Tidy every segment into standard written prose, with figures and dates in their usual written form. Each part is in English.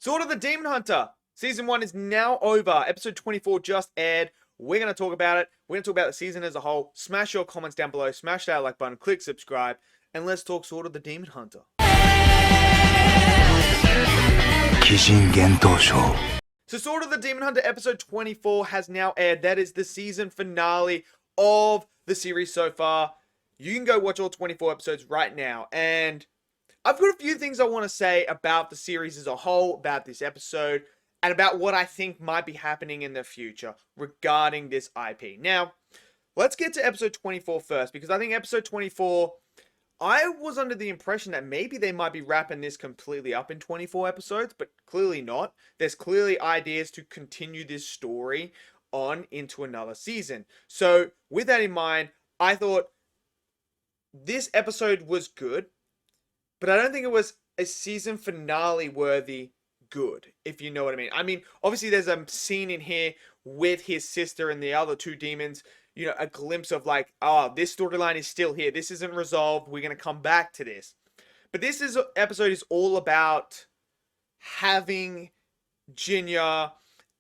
Sword of the Demon Hunter. Season 1 is now over. Episode 24 just aired. We're going to talk about it. We're going to talk about the season as a whole. Smash your comments down below. Smash that like button. Click subscribe. And let's talk Sword of the Demon Hunter. Kijin Gentōshō. So Sword of the Demon Hunter episode 24 has now aired. That is the season finale of the series so far. You can go watch all 24 episodes right now. And I've got a few things I want to say about the series as a whole, about this episode, and about what I think might be happening in the future regarding this IP. Now, let's get to episode 24 first, because I think episode 24, I was under the impression that maybe they might be wrapping this completely up in 24 episodes, but clearly not. There's clearly ideas to continue this story on into another season. So, with that in mind, I thought this episode was good, but I don't think it was a season finale worthy good, if you know what I mean. I mean, obviously there's a scene in here with his sister and the other two demons, you know, a glimpse of like, oh, this storyline is still here. This isn't resolved. We're going to come back to this. But episode is all about having Jinta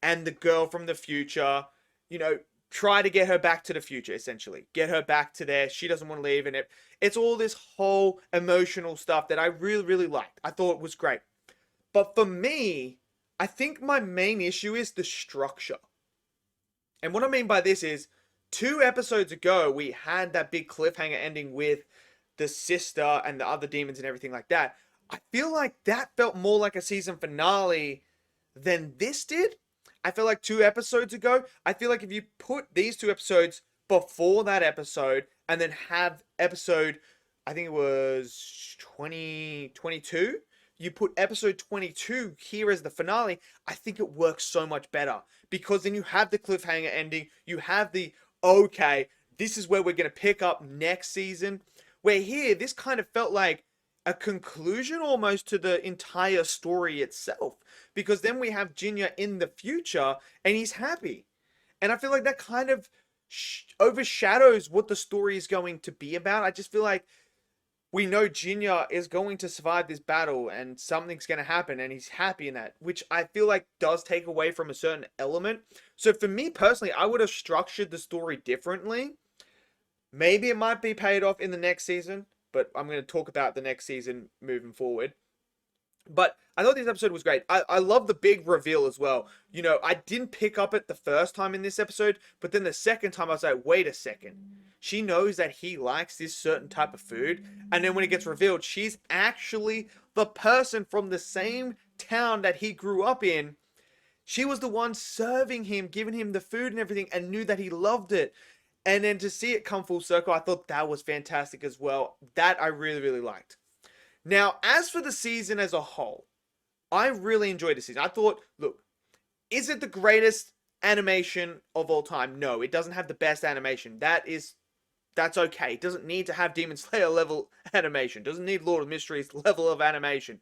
and the girl from the future, you know, try to get her back to the future, essentially. Get her back to there. She doesn't want to leave. And it's all this whole emotional stuff that I really, really liked. I thought it was great. But for me, I think my main issue is the structure. And what I mean by this is, 2 episodes ago, we had that big cliffhanger ending with the sister and the other demons and everything like that. I feel like that felt more like a season finale than this did. I feel like 2 episodes ago, I feel like if you put these 2 episodes before that episode and then have episode, I think it was 22, you put episode 22 here as the finale, I think it works so much better. Because then you have the cliffhanger ending, you have the, okay, this is where we're going to pick up next season. Where here, this kind of felt like a conclusion almost to the entire story itself. Because then we have Jinta in the future, and he's happy. And I feel like that kind of overshadows what the story is going to be about. I just feel like we know Jinta is going to survive this battle, and something's going to happen, and he's happy in that. Which I feel like does take away from a certain element. So for me personally, I would have structured the story differently. Maybe it might be paid off in the next season, but I'm going to talk about the next season moving forward. But I thought this episode was great. I love the big reveal as well. You know, I didn't pick up it the first time in this episode, but then the second time I was like, wait a second. She knows that he likes this certain type of food. And then when it gets revealed, she's actually the person from the same town that he grew up in. She was the one serving him, giving him the food and everything, and knew that he loved it. And then to see it come full circle, I thought that was fantastic as well. That I really, really liked. Now, as for the season as a whole, I really enjoyed the season. I thought, look, is it the greatest animation of all time? No, it doesn't have the best animation. That's okay. It doesn't need to have Demon Slayer level animation. It doesn't need Lord of Mysteries level of animation.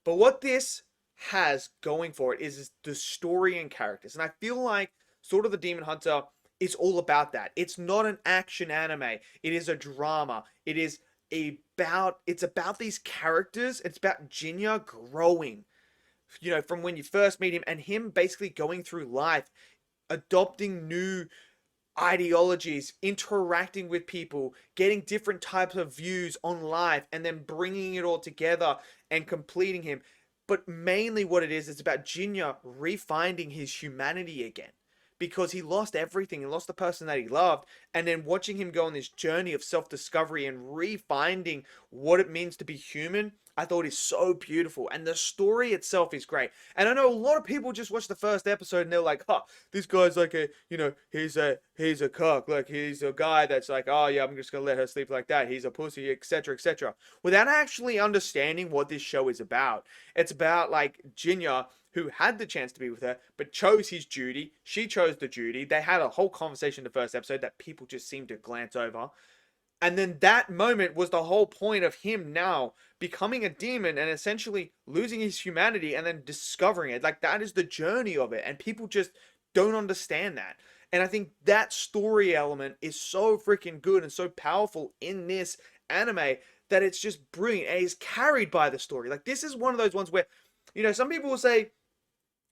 But what this has going for it is the story and characters. And I feel like Sword of the Demon Hunter is all about that. It's not an action anime. It is a drama. It's about these characters. It's about Jinta growing, you know, from when you first meet him and him basically going through life, adopting new ideologies, interacting with people, getting different types of views on life, and then bringing it all together and completing him. But mainly what it is, it's about Jinta refinding his humanity again. Because he lost everything, he lost the person that he loved, and then watching him go on this journey of self-discovery and refinding what it means to be human, I thought is so beautiful. And the story itself is great. And I know a lot of people just watch the first episode and they're like, huh, this guy's like a, you know, he's a cock, like he's a guy that's like, oh yeah, I'm just gonna let her sleep like that, he's a pussy, etc., etc. Without actually understanding what this show is about. It's about like Jinta, who had the chance to be with her, but chose his duty. She chose the duty. They had a whole conversation in the first episode that people just seem to glance over. And then that moment was the whole point of him now becoming a demon and essentially losing his humanity and then discovering it. Like, that is the journey of it. And people just don't understand that. And I think that story element is so freaking good and so powerful in this anime that it's just brilliant. And it's carried by the story. Like, this is one of those ones where some people will say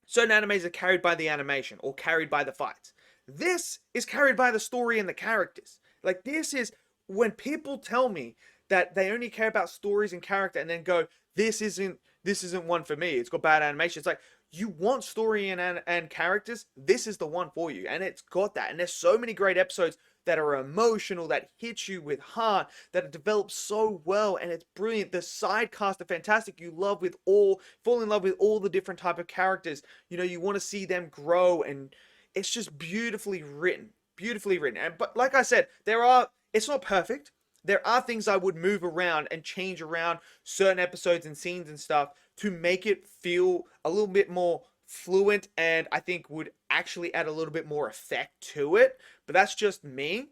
certain animes are carried by the animation or carried by the fights. This is carried by the story and the characters. Like, this is when people tell me that they only care about stories and character and then go, this isn't one for me, it's got bad animation. It's like, you want story and characters, this is the one for you. And it's got that. And there's so many great episodes that are emotional, that hit you with heart, that are developed so well, and it's brilliant. The side cast are fantastic. You fall in love with all the different type of characters. You want to see them grow, and it's just beautifully written. Beautifully written. But like I said, it's not perfect. There are things I would move around and change around certain episodes and scenes and stuff to make it feel a little bit more fluent, and I think would actually add a little bit more effect to it. But that's just me.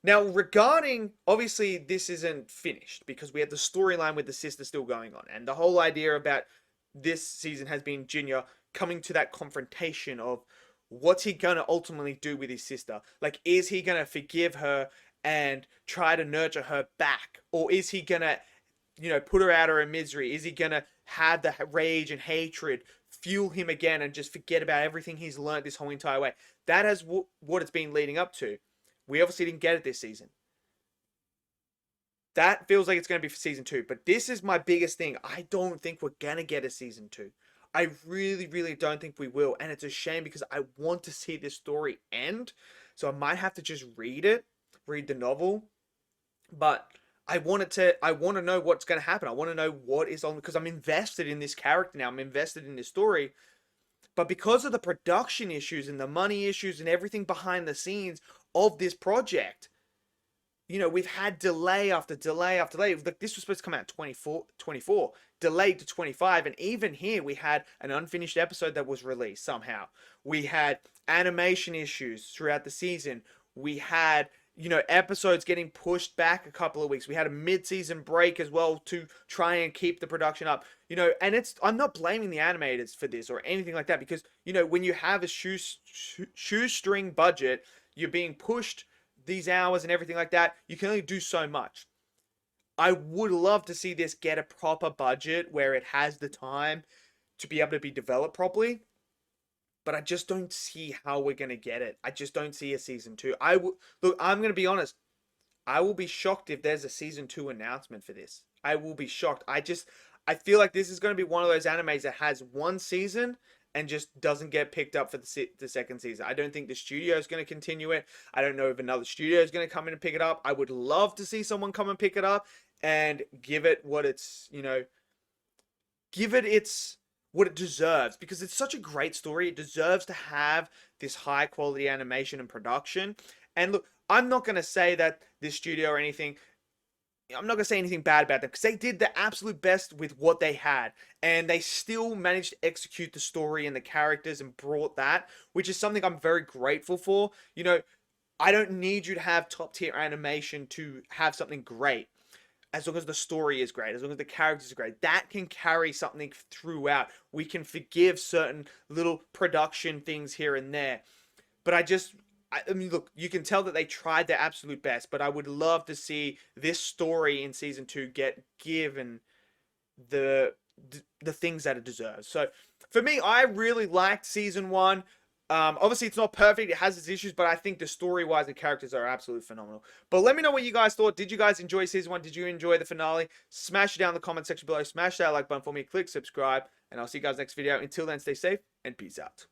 Now, regarding, obviously, this isn't finished because we have the storyline with the sister still going on. And the whole idea about this season has been Jinya coming to that confrontation of what's he going to ultimately do with his sister. Like, is he going to forgive her and try to nurture her back? Or is he going to, put her out of her misery? Is he going to have the rage and hatred fuel him again and just forget about everything he's learned this whole entire way? That is what it's been leading up to. We obviously didn't get it this season. That feels like it's going to be for season 2. But this is my biggest thing. I don't think we're going to get a season 2. I really, really don't think we will. And it's a shame because I want to see this story end. So I might have to just read the novel. But I want to know what's going to happen. I want to know what is on, because I'm invested in this character now. I'm invested in this story. But because of the production issues and the money issues and everything behind the scenes of this project, we've had delay after delay after delay. Like, this was supposed to come out 24, delayed to 25. And even here, we had an unfinished episode that was released somehow. We had animation issues throughout the season. We had, episodes getting pushed back a couple of weeks. We had a mid-season break as well to try and keep the production up. And I'm not blaming the animators for this or anything like that, because, when you have a shoestring budget, you're being pushed these hours and everything like that, you can only do so much. I would love to see this get a proper budget where it has the time to be able to be developed properly. But I just don't see how we're going to get it. I just don't see a season 2. Look, I'm going to be honest. I will be shocked if there's a season 2 announcement for this. I will be shocked. I feel like this is going to be one of those animes that has one season and just doesn't get picked up for the second season. I don't think the studio is going to continue it. I don't know if another studio is going to come in and pick it up. I would love to see someone come and pick it up and give it what it's, what it deserves, because it's such a great story. It deserves to have this high quality animation and production. And look, I'm not going to say that this studio or anything, I'm not going to say anything bad about them, because they did the absolute best with what they had, and they still managed to execute the story and the characters and brought that, which is something I'm very grateful for. I don't need you to have top tier animation to have something great. As long as the story is great, as long as the characters are great, that can carry something throughout. We can forgive certain little production things here and there. But I mean, look, you can tell that they tried their absolute best, but I would love to see this story in season 2 get given the things that it deserves. So for me, I really liked season 1. Obviously, it's not perfect. It has its issues, but I think the story-wise, the characters are absolutely phenomenal. But let me know what you guys thought. Did you guys enjoy season 1? Did you enjoy the finale? Smash it down in the comment section below. Smash that like button for me. Click subscribe, and I'll see you guys next video. Until then, stay safe and peace out.